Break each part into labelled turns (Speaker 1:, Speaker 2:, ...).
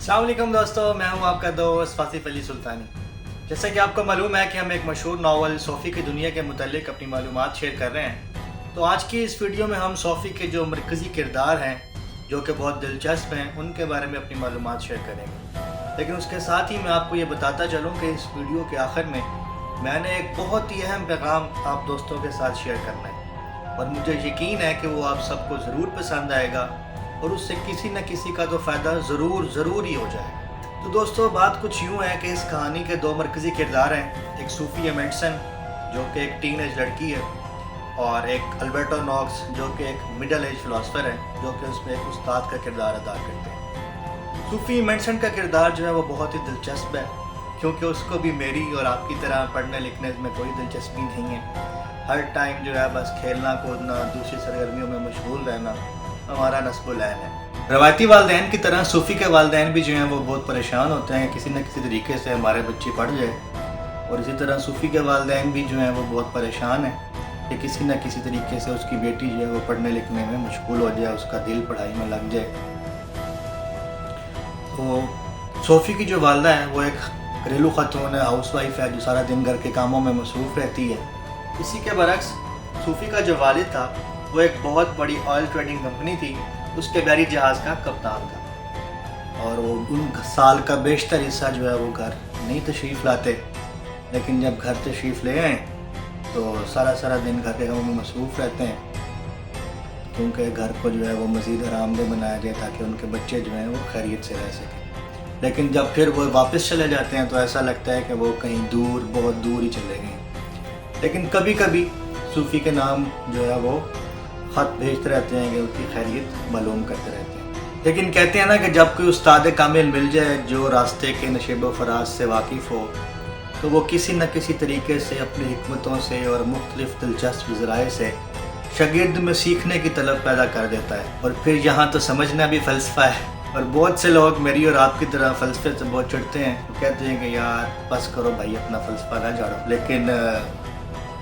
Speaker 1: अस्सलाम वालेकुम दोस्तों, मैं हूं आपका दोस्त फासिफ अली सुल्तानी। जैसा कि आपको मालूम है कि हम एक मशहूर नावल सोफ़ी की दुनिया के मुतालिक अपनी मालूमात शेयर कर रहे हैं। तो आज की इस वीडियो में हम सोफ़ी के जो मरकज़ी किरदार हैं जो कि बहुत दिलचस्प हैं, उनके बारे में अपनी मालूमात शेयर करेंगे। लेकिन उसके साथ ही मैं आपको ये बताता चलूँ कि इस वीडियो के आखिर में मैंने एक बहुत ही अहम पैगाम आप दोस्तों के साथ शेयर करना है और मुझे यकीन है कि वो आप सबको ज़रूर पसंद आएगा और उससे किसी न किसी का तो फ़ायदा ज़रूर ही हो जाएगा। तो दोस्तों, बात कुछ यूँ है कि इस कहानी के दो मरकज़ी किरदार हैं, एक सूफ़ी एमेंडसन जो कि एक टीनेज लड़की है और एक अल्बर्टो नॉक्स जो कि एक मिडल एज फ़िलासफ़र है जो कि उसमें एक उस्ताद का किरदार अदा करते हैं। सूफ़ी एमेंडसन का किरदार जो है वो बहुत ही दिलचस्प है क्योंकि उसको भी मेरी और आपकी तरह पढ़ने लिखने में कोई दिलचस्पी नहीं है। हर टाइम जो है बस खेलना कूदना, दूसरी सरगर्मियों में मशगूल रहना हमारा नस्बुल ऐन है। रवायती वालदैन की तरह सूफ़ी के वालदैन भी जो हैं वो बहुत परेशान होते हैं किसी न किसी तरीके से हमारे बच्चे पढ़ जाए, और इसी तरह सूफ़ी के वालदैन भी जो हैं वो बहुत परेशान हैं कि किसी न किसी तरीके से उसकी बेटी जो है वो पढ़ने लिखने में मशगूल हो जाए, उसका दिल पढ़ाई में लग जाए। तो सोफ़ी की जो वालदा है वो एक घरेलू ख़तून है, हाउस वाइफ है जो सारा दिन घर के कामों में मसरूफ़ रहती है। इसी के बरक्स सूफ़ी का जो वालिद था वो एक बहुत बड़ी ऑयल ट्रेडिंग कंपनी थी, उसके बहरी जहाज़ का कप्तान था और वो उन साल का बेशतर हिस्सा जो है वो घर नहीं तशरीफ़ लाते। लेकिन जब घर तशरीफ़ ले आए तो सारा दिन घर के कामों में मसरूफ़ रहते हैं क्योंकि घर को जो है वो मज़ीद आरामदेह बनाया जाए ताकि उनके बच्चे जो हैं वो खैरियत से रह सकें। लेकिन जब फिर वो वापस चले जाते हैं तो ऐसा लगता है कि वो कहीं दूर, बहुत दूर ही चले गए। लेकिन कभी कभी सूफ़ी के नाम जो है वो ख़त भेजते रहते हैं कि उसकी खैरियत मालूम करते रहते हैं। लेकिन कहते हैं ना कि जब कोई उस्ताद कामिल मिल जाए जो रास्ते के नशेब व फराज से वाकिफ़ हो तो वो किसी न किसी तरीके से अपनी हिकमतों से और मुख्तलिफ़ दिलचस्प ज़राए से शागिर्द में सीखने की तलब पैदा कर देता है। और फिर यहाँ तो समझना भी फ़लसफ़ा है, और बहुत से लोग मेरी और आपकी तरह फ़लसफ़े से बहुत चिढ़ते हैं, वो कहते हैं कि यार बस करो भाई, अपना फ़लसफ़ा ना झाड़ो। लेकिन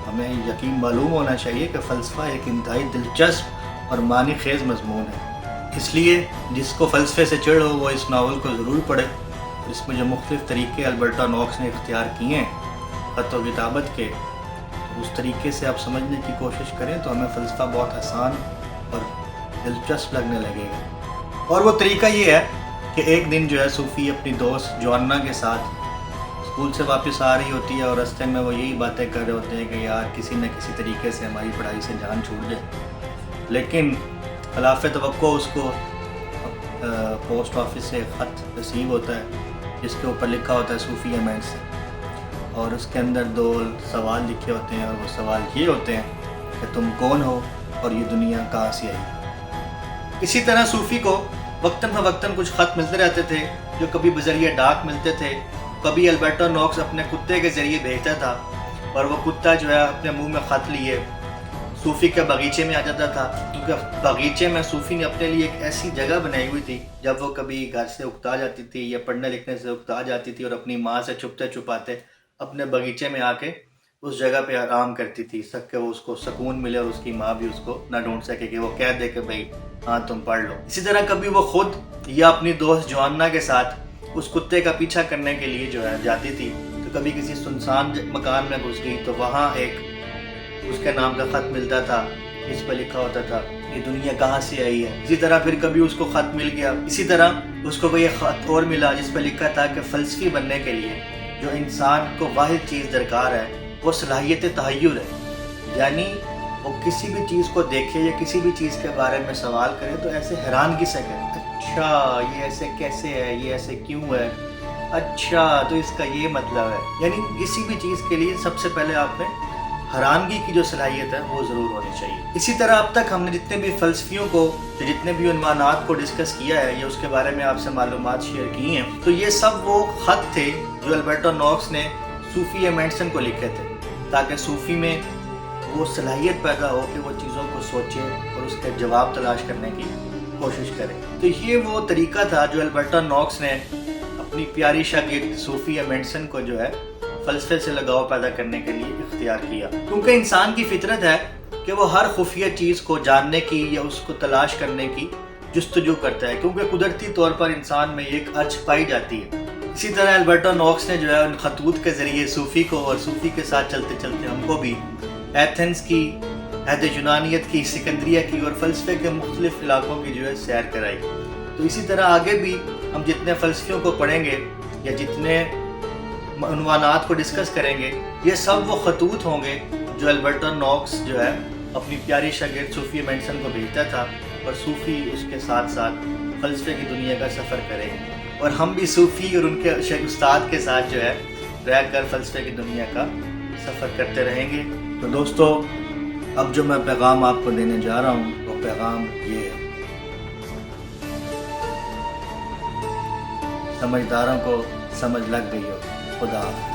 Speaker 1: हमें यकीन मालूम होना चाहिए कि फ़लसफ़ा एक इंतहाई दिलचस्प और मानी खेज़ मज़मून है। इसलिए जिसको फ़लसफ़े से चिढ़ हो वो इस नावल को ज़रूर पढ़े। इसमें जो मुख्तलिफ़ तरीक़े अल्बर्टो नॉक्स ने इख्तियार किए हैं ख़त व किताबत के, तो उस तरीके से आप समझने की कोशिश करें तो हमें फ़लसफ़ा बहुत आसान और दिलचस्प लगने लगेगा। और वो तरीका ये है कि एक दिन जो है सूफ़ी अपनी दोस्त जोअन्ना के साथ स्कूल से वापस आ रही होती है और रास्ते में वो यही बातें कर रहे होते हैं कि यार किसी न किसी तरीके से हमारी पढ़ाई से जान छूट जाए। लेकिन खिलाफ़ तवक्को उसको पोस्ट ऑफिस से ख़त रिसीव होता है जिसके ऊपर लिखा होता है सूफ़ी एमेंडसन, और उसके अंदर दो सवाल लिखे होते हैं और वो सवाल ये होते हैं कि तुम कौन हो और ये दुनिया कहाँ से आई। इसी तरह सूफ़ी को वक्तन फ़वक्तन कुछ ख़त मिलते रहते थे जो कभी बज़रिए डाक मिलते थे, कभी अल्बर्टो नॉक्स अपने कुत्ते के ज़रिए भेजता था और वो कुत्ता जो है अपने मुंह में ख़त लिए सूफ़ी के बगीचे में आ जाता था, क्योंकि बगीचे में सूफ़ी ने अपने लिए एक ऐसी जगह बनाई हुई थी जब वो कभी घर से उकता जाती थी या पढ़ने लिखने से उकता जाती थी और अपनी माँ से छुपते छुपाते अपने बगीचे में आके उस जगह पे आराम करती थी ताकि वो उसको सुकून मिले और उसकी माँ भी उसको ना ढूंढ सके कि वो कह दे कि भाई हाँ तुम पढ़ लो। इसी तरह कभी वो खुद या अपनी दोस्त जोअन्ना के साथ उस कुत्ते का पीछा करने के लिए जो है जाती थी, तो कभी किसी सुनसान मकान में घुस गई तो वहाँ एक उसके नाम का ख़त मिलता था जिस पर लिखा होता था ये दुनिया कहाँ से आई है। इसी तरह फिर कभी उसको ख़त मिल गया, इसी तरह उसको कोई ख़त और मिला जिस पर लिखा था कि फ़लसफ़ी बनने के लिए जो इंसान को वाहिद चीज़ दरकार है वो सलाहियत तहय्युर है, यानी वो किसी भी चीज़ को देखे या किसी भी चीज़ के बारे में सवाल करे तो ऐसे हैरानगी से करे, अच्छा ये ऐसे कैसे है, ये ऐसे क्यों है, अच्छा तो इसका ये मतलब है। यानी किसी भी चीज़ के लिए सबसे पहले आप में हैरानगी की जो सलाहियत है वो ज़रूर होनी चाहिए। इसी तरह अब तक हमने जितने भी फ़लसफ़ियों को, जितने भी उन्वानात को डिस्कस किया है या उसके बारे में आपसे मालूमात शेयर की हैं, तो ये सब वो ख़त थे जो अल्बर्टो नॉक्स ने सूफ़ी एमेंडसन को लिखे थे ताकि सूफ़ी में वो सलाहियत पैदा हो कि वो चीज़ों को सोचे और उसके जवाब तलाश करने की कोशिश करे। तो ये वो तरीका था जो अल्बर्टो नॉक्स ने अपनी प्यारी शागिर्द सूफ़ी एमेंडसन को जो है फ़लसफ़े से लगाव पैदा करने के लिए इख्तियार किया, क्योंकि इंसान की फितरत है कि वो हर खुफिया चीज़ को जानने की या उसको तलाश करने की جستجو کرتا ہے، کیونکہ قدرتی طور پر انسان میں یہ ایک ارج پائی جاتی ہے۔ اسی طرح البرٹو نوکس نے جو ہے ان خطوط کے ذریعے صوفی کو اور صوفی کے ساتھ چلتے چلتے ہم کو بھی ایتھنز کی، عہد یونانیت کی، سکندریہ کی اور فلسفے کے مختلف علاقوں کی جو ہے سیر کرائی۔ تو اسی طرح آگے بھی ہم جتنے فلسفیوں کو پڑھیں گے یا جتنے عنوانات کو ڈسکس کریں گے، یہ سب وہ خطوط ہوں گے جو البرٹو نوکس جو ہے اپنی پیاری شاگرد صوفی مینسن کو بھیجتا تھا، اور صوفی اس کے ساتھ ساتھ فلسفے کی دنیا کا سفر کرے گا، اور ہم بھی صوفی اور ان کے استاد کے ساتھ جو ہے رہ کر فلسفے کی دنیا کا سفر کرتے رہیں گے۔ تو دوستو، اب جو میں پیغام آپ کو دینے جا رہا ہوں وہ پیغام یہ ہے، سمجھداروں کو سمجھ لگ گئی ہو۔ خدا حافظ۔